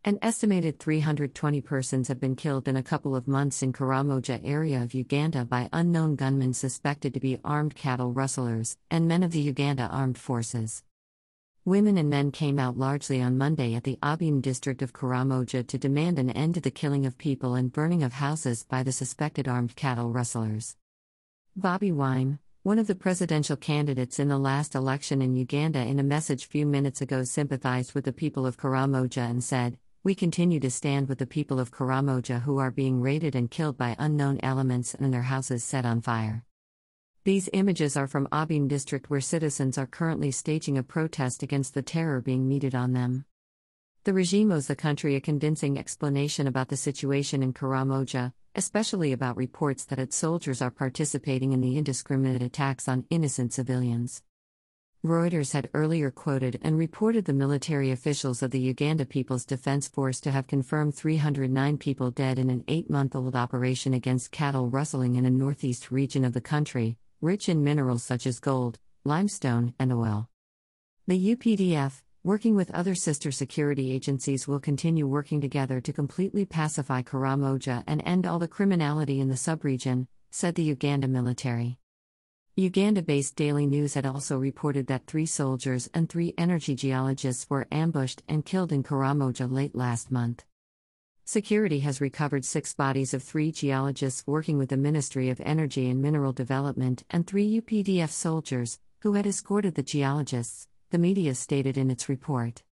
An estimated 320 persons have been killed in a couple of months in Karamoja area of Uganda by unknown gunmen suspected to be armed cattle rustlers and men of the Uganda Armed Forces. Women and men came out largely on Monday at the Abim district of Karamoja to demand an end to the killing of people and burning of houses by the suspected armed cattle rustlers. Bobi Wine, one of the presidential candidates in the last election in Uganda, in a message few minutes ago sympathized with the people of Karamoja and said, "We continue to stand with the people of Karamoja who are being raided and killed by unknown elements and their houses set on fire." These images are from Abim district, where citizens are currently staging a protest against the terror being meted on them. The regime owes the country a convincing explanation about the situation in Karamoja, especially about reports that its soldiers are participating in the indiscriminate attacks on innocent civilians. Reuters had earlier quoted and reported the military officials of the Uganda People's Defense Force to have confirmed 309 people dead in an 8-month-old operation against cattle rustling in a northeast region of the country, rich in minerals such as gold, limestone, and oil. The UPDF, working with other sister security agencies, will continue working together to completely pacify Karamoja and end all the criminality in the sub-region, said the Uganda military. Uganda-based Daily News had also reported that 3 soldiers and 3 energy geologists were ambushed and killed in Karamoja late last month. Security has recovered 6 bodies of 3 geologists working with the Ministry of Energy and Mineral Development and 3 UPDF soldiers, who had escorted the geologists, the media stated in its report.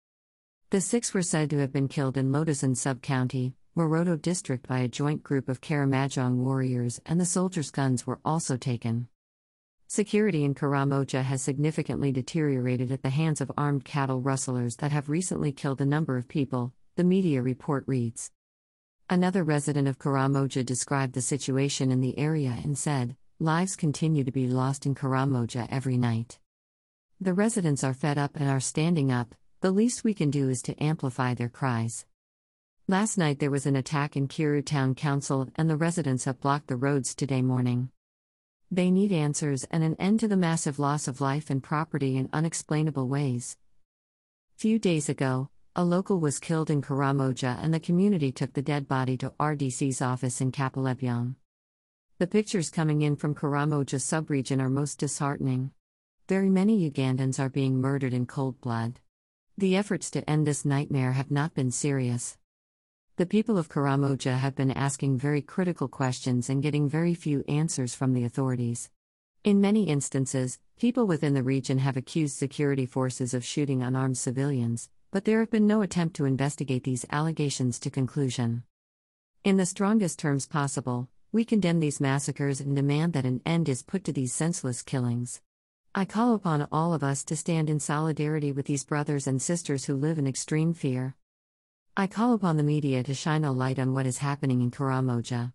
The 6 were said to have been killed in Lodazan sub-county, Moroto district, by a joint group of Karamojong warriors, and the soldiers' guns were also taken. Security in Karamoja has significantly deteriorated at the hands of armed cattle rustlers that have recently killed a number of people, the media report reads. Another resident of Karamoja described the situation in the area and said, "Lives continue to be lost in Karamoja every night. The residents are fed up and are standing up. The least we can do is to amplify their cries." Last night there was an attack in Kiru Town Council and the residents have blocked the roads today morning. They need answers and an end to the massive loss of life and property in unexplainable ways. Few days ago, a local was killed in Karamoja and the community took the dead body to RDC's office in Kapelebyong. The pictures coming in from Karamoja sub-region are most disheartening. Very many Ugandans are being murdered in cold blood. The efforts to end this nightmare have not been serious. The people of Karamoja have been asking very critical questions and getting very few answers from the authorities. In many instances, people within the region have accused security forces of shooting unarmed civilians, but there have been no attempt to investigate these allegations to conclusion. In the strongest terms possible, we condemn these massacres and demand that an end is put to these senseless killings. I call upon all of us to stand in solidarity with these brothers and sisters who live in extreme fear. I call upon the media to shine a light on what is happening in Karamoja.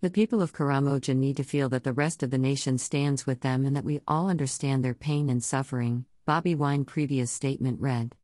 The people of Karamoja need to feel that the rest of the nation stands with them and that we all understand their pain and suffering, Bobi Wine's previous statement read.